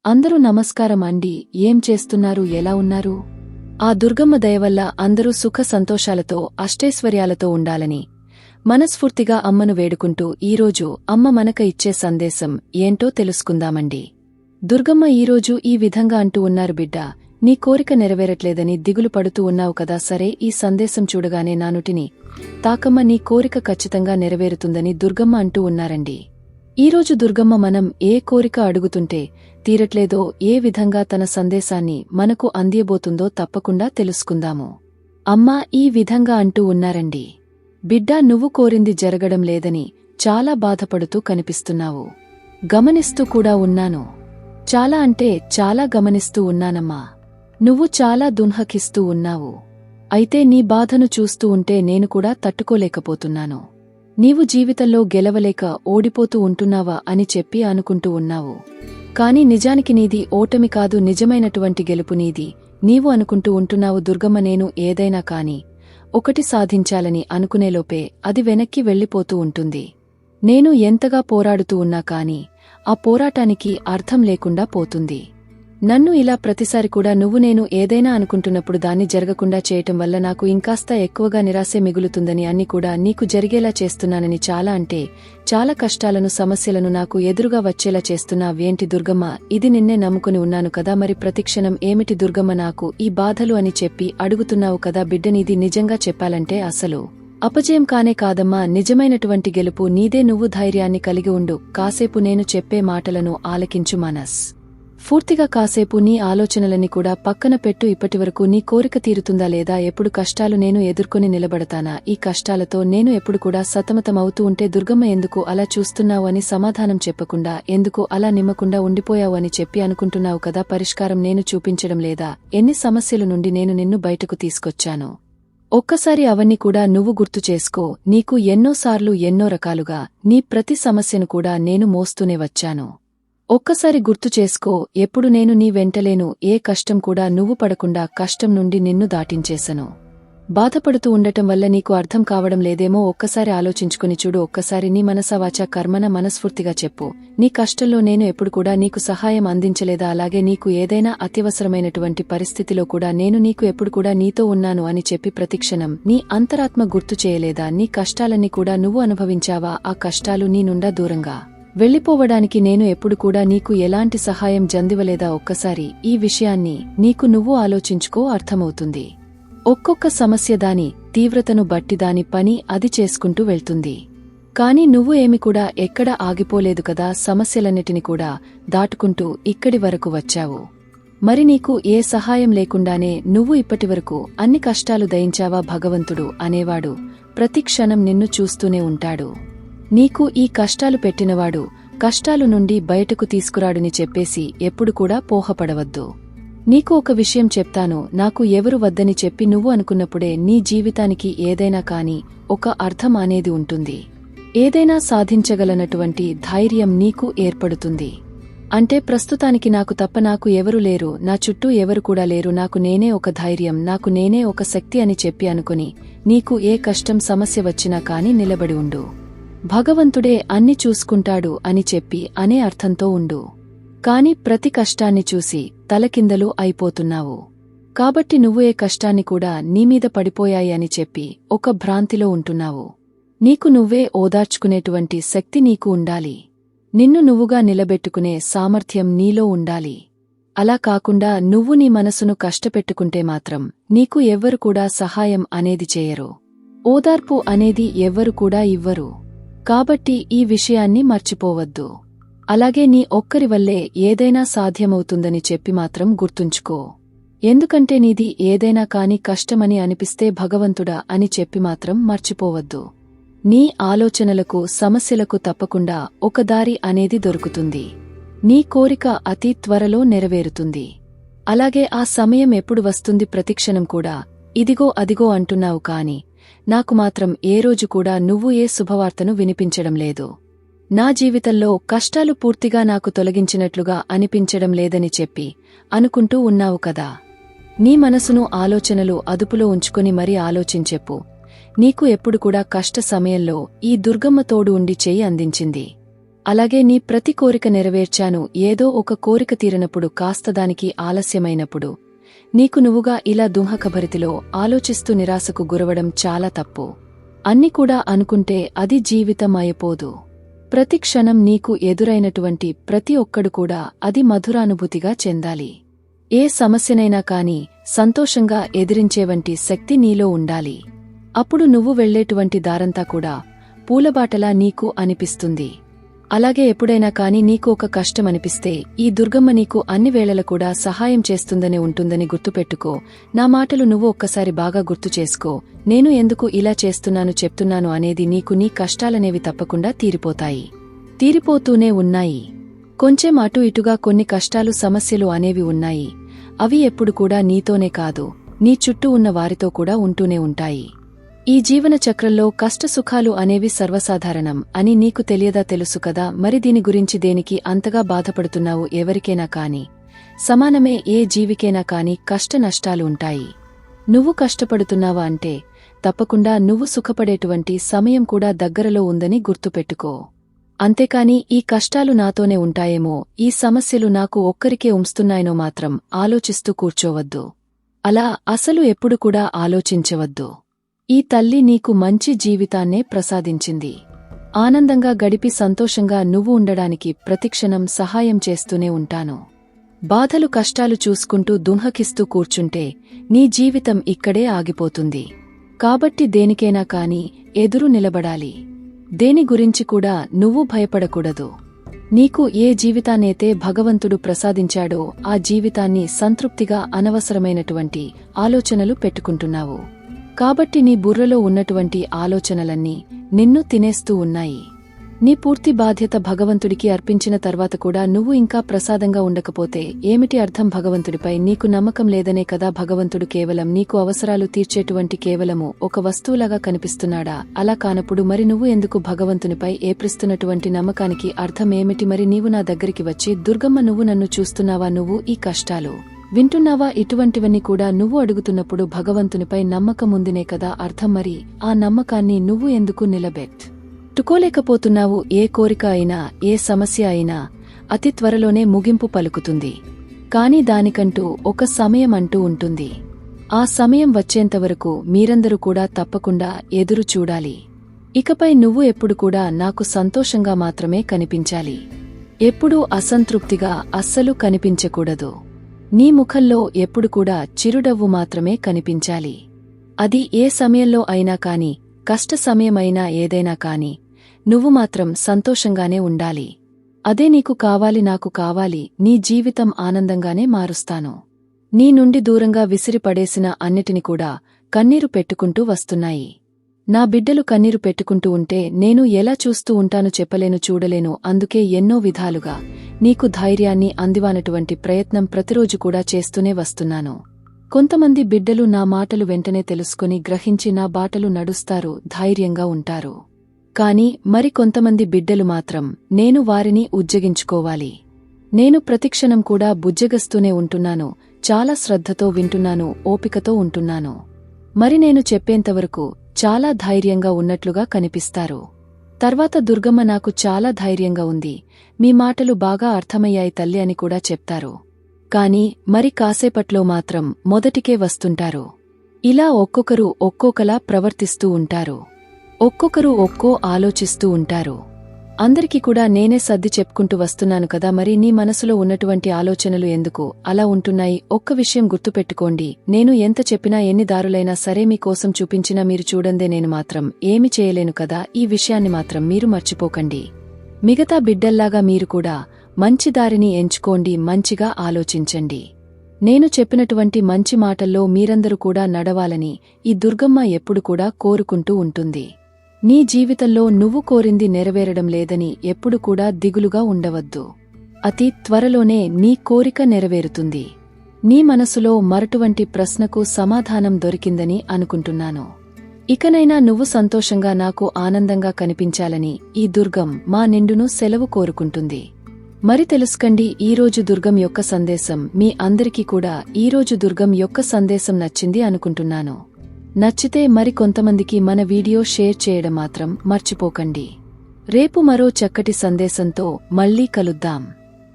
అందరూ నమస్కారం అండి. ఏం చేస్తున్నారు? ఎలా ఉన్నారు? ఆ దుర్గమ్మ దయవల్ల అందరూ సుఖ సంతోషాలతో అష్టైశ్వర్యాలతో ఉండాలని మనస్ఫూర్తిగా అమ్మను వేడుకుంటూ ఈరోజు అమ్మ మనక ఇచ్చే సందేశం ఏంటో తెలుసుకుందామండి. దుర్గమ్మ ఈరోజు ఈ విధంగా అంటూ ఉన్నారు, బిడ్డా, నీ కోరిక నెరవేరట్లేదని దిగులు పడుతూ ఉన్నావు కదా. సరే, ఈ సందేశం చూడగానే నా నుటిని తాకమ్మ, నీ కోరిక ఖచ్చితంగా నెరవేరుతుందని దుర్గమ్మ అంటూ ఉన్నారండి. ఈరోజు దుర్గమ్మ మనం ఏ కోరిక అడుగుతుంటే తీరట్లేదో, ఏ విధంగా తన సందేశాన్ని మనకు అందియబోతుందో తప్పకుండా తెలుసుకుందాము. అమ్మా ఈ విధంగా అంటూ ఉన్నారండి, బిడ్డా, నువ్వు కోరింది జరగడం లేదని చాలా బాధపడుతూ కనిపిస్తున్నావు. గమనిస్తూ కూడా ఉన్నాను. చాలా అంటే చాలా గమనిస్తూ ఉన్నానమ్మా. నువ్వు చాలా దున్హకిస్తూ ఉన్నావు. అయితే నీ బాధను చూస్తూ ఉంటే నేను కూడా తట్టుకోలేకపోతున్నాను. నీవు జీవితంలో గెలవలేక ఓడిపోతూ ఉంటున్నావా అని చెప్పి అనుకుంటూ ఉన్నావు. కాని నిజానికి నీది ఓటమి కాదు, నిజమైనటువంటి గెలుపు నీది. నీవు అనుకుంటూ ఉంటున్నావు, దుర్గమ్మ, నేను ఏదైనా కాని ఒకటి సాధించాలని అనుకునేలోపే అది వెనక్కి వెళ్ళిపోతూ ఉంటుంది. నేను ఎంతగా పోరాడుతూ ఉన్నా కాని ఆ పోరాటానికి అర్థం లేకుండా పోతుంది. నన్ను ఇలా ప్రతిసారి కూడా నువ్వు నేను ఏదైనా అనుకుంటున్నప్పుడు దాన్ని జరగకుండా చేయటం వల్ల నాకు ఇంకాస్త ఎక్కువగా నిరాశే మిగులుతుందని, అన్ని కూడా నీకు జరిగేలా చేస్తున్నానని, చాలా అంటే చాలా కష్టాలను సమస్యలను నాకు ఎదురుగా వచ్చేలా చేస్తున్నావేంటి దుర్గమ్మ? ఇది నిన్నే నమ్ముకుని ఉన్నాను కదా, మరి ప్రతిక్షణం ఏమిటి దుర్గమ్మ నాకు ఈ బాధలు అని చెప్పి అడుగుతున్నావు కదా. బిడ్డనిది నిజంగా చెప్పాలంటే అసలు అపజయం కానే కాదమ్మా, నిజమైనటువంటి గెలుపు నీదే. నువ్వు ధైర్యాన్ని కలిగి ఉండు. కాసేపు నేను చెప్పే మాటలను ఆలకించు. పూర్తిగా కాసేపు నీ ఆలోచనలని కూడా పక్కన పెట్టు. ఇప్పటివరకు నీ కోరిక తీరుతుందా లేదా? ఎప్పుడు కష్టాలు నేను ఎదుర్కొని నిలబడతానా? ఈ కష్టాలతో నేను ఎప్పుడు కూడా సతమతమవుతూ ఉంటే దుర్గమ్మ ఎందుకు అలా చూస్తున్నావు అని సమాధానం చెప్పకుండా, ఎందుకు అలా నిమ్మకుండా ఉండిపోయావు అని చెప్పి అనుకుంటున్నావు కదా. పరిష్కారం నేను చూపించడం లేదా? ఎన్ని సమస్యల నుండి నేను నిన్ను బయటకు తీసుకొచ్చాను. ఒక్కసారి అవన్నీ కూడా నువ్వు గుర్తు చేసుకో. నీకు ఎన్నోసార్లు ఎన్నో రకాలుగా నీ ప్రతి సమస్యను కూడా నేను మోస్తూనే వచ్చాను. ఒక్కసారి గుర్తు చేసుకో, ఎప్పుడు నేను నీ వెంటలేను. ఏ కష్టం కూడా నువ్వు పడకుండా కష్టం నుండి నిన్ను దాటించేసను. బాధపడుతూ ఉండటం వల్ల నీకు అర్థం కావడం లేదేమో. ఒక్కసారి ఆలోచించుకుని చూడు. ఒక్కసారి నీ మనసావాచ కర్మన మనస్ఫూర్తిగా చెప్పు, నీ కష్టంలో నేను ఎప్పుడు కూడా నీకు సహాయం అందించలేదా? అలాగే నీకు ఏదైనా అత్యవసరమైనటువంటి పరిస్థితిలో కూడా నేను నీకు ఎప్పుడు కూడా నీతో ఉన్నాను అని చెప్పి ప్రతిక్షణం నీ అంతరాత్మ గుర్తు చేయలేదా? నీ కష్టాలన్నీ కూడా నువ్వు అనుభవించావా? ఆ కష్టాలు నీ నుండా దూరంగా వెళ్ళిపోవడానికి నేను ఎప్పుడు కూడా నీకు ఎలాంటి సహాయం జందివలేదా? ఒక్కసారి ఈ విషయాన్ని నీకు నువ్వు ఆలోచించుకో, అర్థమవుతుంది. ఒక్కొక్క సమస్య దాని తీవ్రతను బట్టి దాని పని అది చేసుకుంటూ వెళ్తుంది. కాని నువ్వు ఏమి కూడా ఎక్కడా ఆగిపోలేదు కదా. సమస్యలన్నిటిని కూడా దాటుకుంటూ ఇక్కడి వరకు వచ్చావు. మరి నీకు ఏ సహాయం లేకుండానే నువ్వు ఇప్పటివరకు అన్ని కష్టాలు దయించావా? భగవంతుడు అనేవాడు ప్రతి క్షణం నిన్ను చూస్తూనే ఉంటాడు. నీకు ఈ కష్టాలు పెట్టినవాడు కష్టాలు నుండి బయటకు తీసుకురాడుని చెప్పేసి ఎప్పుడు కూడా పోహపడవద్దు. నీకు ఒక విషయం చెప్తాను, నాకు ఎవరు వద్దని చెప్పి నువ్వు అనుకున్నప్పుడే నీ జీవితానికి ఏదైనా కాని ఒక అర్థం అనేది ఉంటుంది. ఏదైనా సాధించగలనటువంటి ధైర్యం నీకు ఏర్పడుతుంది. అంటే ప్రస్తుతానికి నాకు తప్ప నాకు ఎవరు లేరు, నా చుట్టూ ఎవరు కూడా లేరు, నాకు నేనే ఒక ధైర్యం, నాకు నేనే ఒక శక్తి అని చెప్పి అనుకుని నీకు ఏ కష్టం సమస్య వచ్చినా కాని నిలబడి ఉండు. భగవంతుడే అన్ని చూసుకుంటాడు అని చెప్పి అనే అర్థంతో ఉండు. కాని ప్రతి కష్టాన్ని చూసి తలకిందలు అయిపోతున్నావు. కాబట్టి నువ్వు ఏ కష్టాన్ని కూడా నీమీద పడిపోయాయి అని చెప్పి ఒక భ్రాంతిలో ఉంటున్నావు. నీకు నువ్వే ఓదార్చుకునేటువంటి శక్తి నీకు ఉండాలి. నిన్ను నువ్వుగా నిలబెట్టుకునే సామర్థ్యం నీలో ఉండాలి. అలా కాకుండా నువ్వు నీ మనసును కష్టపెట్టుకుంటే మాత్రం నీకు ఎవ్వరు కూడా సహాయం అనేది చేయరు. ఓదార్పు అనేది ఎవ్వరు కూడా ఇవ్వరు. కాబట్టి ఈ విషయాన్ని మర్చిపోవద్దు. అలాగే నీ ఒక్కరి వల్లే ఏదైనా సాధ్యమవుతుందని చెప్పి మాత్రం గుర్తుంచుకో. ఎందుకంటే నీది ఏదైనా కాని కష్టమని అనిపిస్తే భగవంతుడా అని చెప్పి మాత్రం మర్చిపోవద్దు. నీ ఆలోచనలకు సమస్యలకు తప్పకుండా ఒక దారి అనేది దొరుకుతుంది. నీ కోరిక అతి త్వరలో నెరవేరుతుంది. అలాగే ఆ సమయం ఎప్పుడు వస్తుంది? ప్రతిక్షణం కూడా ఇదిగో అదిగో అంటున్నావు కాని నాకు మాత్రం ఏ రోజు కూడా నువ్వు ఏ శుభవార్తను వినిపించడం లేదు. నా జీవితంలో కష్టాలు పూర్తిగా నాకు తొలగించినట్లుగా అనిపించడం లేదని చెప్పి అనుకుంటూ ఉన్నావు కదా. నీ మనసును ఆలోచనలు అదుపులో ఉంచుకొని మరీ ఆలోచించెప్పు. నీకు ఎప్పుడు కూడా కష్ట సమయంలో ఈ దుర్గమ్మ తోడు ఉండి చెయ్యి అందించింది. అలాగే నీ ప్రతి కోరిక నెరవేర్చాను. ఏదో ఒక కోరిక తీరనప్పుడు, కాస్త దానికి ఆలస్యమైనప్పుడు నీకు నువ్వుగా ఇలా దుంహకభరితిలో ఆలోచిస్తూ నిరాశకు గురవడం చాలా తప్పు. అన్ని కూడా అనుకుంటే అది జీవితం అయిపోదు. ప్రతి క్షణం నీకు ఎదురైనటువంటి ప్రతి ఒక్కడు కూడా అది మధురానుభూతిగా చెందాలి. ఏ సమస్యనైనా కాని సంతోషంగా ఎదిరించేవంటి శక్తి నీలో ఉండాలి. అప్పుడు నువ్వు వెళ్లేటువంటి దారంతా కూడా పూలబాటలా నీకు అనిపిస్తుంది. అలాగే ఎప్పుడైనా కాని నీకు ఒక కష్టం అనిపిస్తే ఈ దుర్గమ్మ నీకు అన్ని వేళల కూడా సహాయం చేస్తుందనే ఉంటుందని గుర్తుపెట్టుకో. నా మాటలు నువ్వు ఒక్కసారి బాగా గుర్తు చేసుకో. నేను ఎందుకు ఇలా చెప్తున్నాను అనేది నీకు నీ కష్టాలనేవి తప్పకుండా తీరిపోతాయి. తీరిపోతూనే ఉన్నాయి. కొంచెం అటు ఇటుగా కొన్ని కష్టాలు సమస్యలు అనేవి ఉన్నాయి. అవి ఎప్పుడు కూడా నీతోనే కాదు, నీ చుట్టూ ఉన్న వారితో కూడా ఉంటూనే ఉంటాయి. ఈ జీవన చక్రంలో కష్టసుఖాలు అనేవి సర్వసాధారణం అని నీకు తెలియదా? తెలుసు కదా. మరి దీని గురించి దేనికి అంతగా బాధపడుతున్నావు? ఎవరికైనా కాని సమానమే, ఏ జీవికైనా కాని కష్ట నష్టాలు ఉంటాయి. నువ్వు కష్టపడుతున్నావా అంటే తప్పకుండా నువ్వు సుఖపడేటువంటి సమయం కూడా దగ్గరలో ఉందని గుర్తుపెట్టుకో. అంతేకాని ఈ కష్టాలు నాతోనే ఉంటాయేమో, ఈ సమస్యలు నాకు ఒక్కరికే ఉంస్తున్నాయనో మాత్రం ఆలోచిస్తూ కూర్చోవద్దు. అలా అసలు ఎప్పుడు కూడా ఆలోచించవద్దు. ఈ తల్లి నీకు మంచి జీవితాన్నే ప్రసాదించింది. ఆనందంగా గడిపి సంతోషంగా నువ్వు ఉండడానికి ప్రతిక్షణం సహాయం చేస్తూనే ఉంటాను. బాధలు కష్టాలు చూసుకుంటూ దుంహకిస్తూ కూర్చుంటే నీ జీవితం ఇక్కడే ఆగిపోతుంది. కాబట్టి దేనికైనా కాని ఎదురు నిలబడాలి. దేని గురించి కూడా నువ్వు భయపడకూడదు. నీకు ఏ జీవితాన్నైతే భగవంతుడు ప్రసాదించాడో ఆ జీవితాన్ని సంతృప్తిగా అనవసరమైనటువంటి ఆలోచనలు పెట్టుకుంటున్నావు. కాబట్టి నీ బుర్రలో ఉన్నటువంటి ఆలోచనలన్నీ నిన్ను తినేస్తూ ఉన్నాయి. నీ పూర్తి బాధ్యత భగవంతుడికి అర్పించిన తర్వాత కూడా నువ్వు ఇంకా ప్రసాదంగా ఉండకపోతే ఏమిటి అర్థం? భగవంతుడిపై నీకు నమ్మకం లేదనే కదా. భగవంతుడు కేవలం నీకు అవసరాలు తీర్చేటువంటి కేవలము ఒక వస్తువులాగా కనిపిస్తున్నాడా? అలా కానప్పుడు మరి నువ్వు ఎందుకు భగవంతునిపై ఏప్రిస్తున్నటువంటి నమ్మకానికి అర్థం ఏమిటి? మరి నీవు నా దగ్గరికి వచ్చి, దుర్గమ్మ నువ్వు నన్ను చూస్తున్నావా? నువ్వు ఈ కష్టాలు వింటున్నావా? ఇటువంటివన్నీ కూడా నువ్వు అడుగుతున్నప్పుడు భగవంతునిపై నమ్మకముందినే కదా అర్థం. మరి ఆ నమ్మకాన్ని నువ్వు ఎందుకు నిలబెట్టుకోలేకపోతున్నావు? ఏ కోరిక అయినా, ఏ సమస్య అయినా అతి త్వరలోనే ముగింపు పలుకుతుంది. కాని దానికంటూ ఒక సమయం అంటూ ఉంటుంది. ఆ సమయం వచ్చేంతవరకు మీరందరూ కూడా తప్పకుండా ఎదురు చూడాలి. ఇకపై నువ్వు ఎప్పుడు కూడా నాకు సంతోషంగా మాత్రమే కనిపించాలి. ఎప్పుడూ అసంతృప్తిగా అస్సలు కనిపించకూడదు. నీ ముఖంలో ఎప్పుడు కూడా చిరునవ్వు మాత్రమే కనిపించాలి. అది ఏ సమయంలో అయినా కాని, కష్ట సమయమైనా ఏదైనా కాని నువ్వు మాత్రం సంతోషంగానే ఉండాలి. అదే నీకు కావాలి, నాకు కావాలి. నీ జీవితం ఆనందంగానే మారుస్తాను. నీ నుండి దూరంగా విసిరి పడేసిన అన్నిటిని కూడా కన్నీరు పెట్టుకుంటూ వస్తున్నాయి. నా బిడ్డలు కన్నీరు పెట్టుకుంటూ ఉంటే నేను ఎలా చూస్తూ ఉంటాను చెప్పలేను, చూడలేను. అందుకే ఎన్నో విధాలుగా నీకు ధైర్యాన్ని అందివానటువంటి ప్రయత్నం ప్రతిరోజు కూడా చేస్తూనే వస్తున్నాను. కొంతమంది బిడ్డలు నా మాటలు వెంటనే తెలుసుకుని గ్రహించి నా బాటలు నడుస్తారు, ధైర్యంగా ఉంటారు. కాని మరి కొంతమంది బిడ్డలు మాత్రం నేను వారిని ఉజ్జగించుకోవాలి. నేను ప్రతిక్షణం కూడా బుజ్జగస్తూనే ఉంటున్నాను, చాలా శ్రద్ధతో వింటున్నాను, ఓపికతో ఉంటున్నాను. మరి నేను చెప్పేంతవరకు చాలా ధైర్యంగా ఉన్నట్లుగా కనిపిస్తారు. తర్వాత దుర్గమ్మ నాకు చాలా ధైర్యంగా ఉంది, మీ మాటలు బాగా అర్థమయ్యాయి తల్లి అని కూడా చెప్తారు. కాని మరి కాసేపట్లో మాత్రం మొదటికే వస్తుంటారు. ఇలా ఒక్కొక్కరు ఒక్కొక్కలా ప్రవర్తిస్తూ ఉంటారు. ఒక్కొక్కరు ఒక్కో ఆలోచిస్తూ ఉంటారు. అందరికీ కూడా నేనే సర్ది చెప్పుకుంటూ వస్తున్నాను కదా. మరి నీ మనసులో ఉన్నటువంటి ఆలోచనలు ఎందుకు అలా ఉంటున్నాయి? ఒక్క విషయం గుర్తుపెట్టుకోండి, నేను ఎంత చెప్పినా ఎన్ని దారులైనా సరే మీకోసం చూపించినా మీరు చూడందే నేను మాత్రం ఏమి చేయలేను కదా. ఈ విషయాన్ని మాత్రం మీరు మర్చిపోకండి. మిగతా బిడ్డల్లాగా మీరు కూడా మంచి దారిని ఎంచుకోండి, మంచిగా ఆలోచించండి. నేను చెప్పినటువంటి మంచి మాటల్లో మీరందరూ కూడా నడవాలని ఈ దుర్గమ్మ ఎప్పుడు కూడా కోరుకుంటూ ఉంటుంది. నీ జీవితంలో నువ్వు కోరింది నెరవేరడం లేదని ఎప్పుడు కూడా దిగులుగా ఉండవద్దు. అతి త్వరలోనే నీ కోరిక నెరవేరుతుంది. నీ మనసులో మరటువంటి ప్రశ్నకు సమాధానం దొరికిందని అనుకుంటున్నాను. ఇకనైనా నువ్వు సంతోషంగా నాకు ఆనందంగా కనిపించాలని ఈ దుర్గం మా నిండును సెలవు కోరుకుంటుంది. మరి తెలుసుకండి, ఈరోజు దుర్గం యొక్క సందేశం మీ అందరికీ కూడా ఈరోజు దుర్గం యొక్క సందేశం నచ్చింది అనుకుంటున్నాను. నచ్చితే మరి కొంతమందికి మన వీడియో షేర్ చేయడం మాత్రం మర్చిపోకండి. రేపు మరో చక్కటి సందేశంతో మళ్ళీ కలుద్దాం.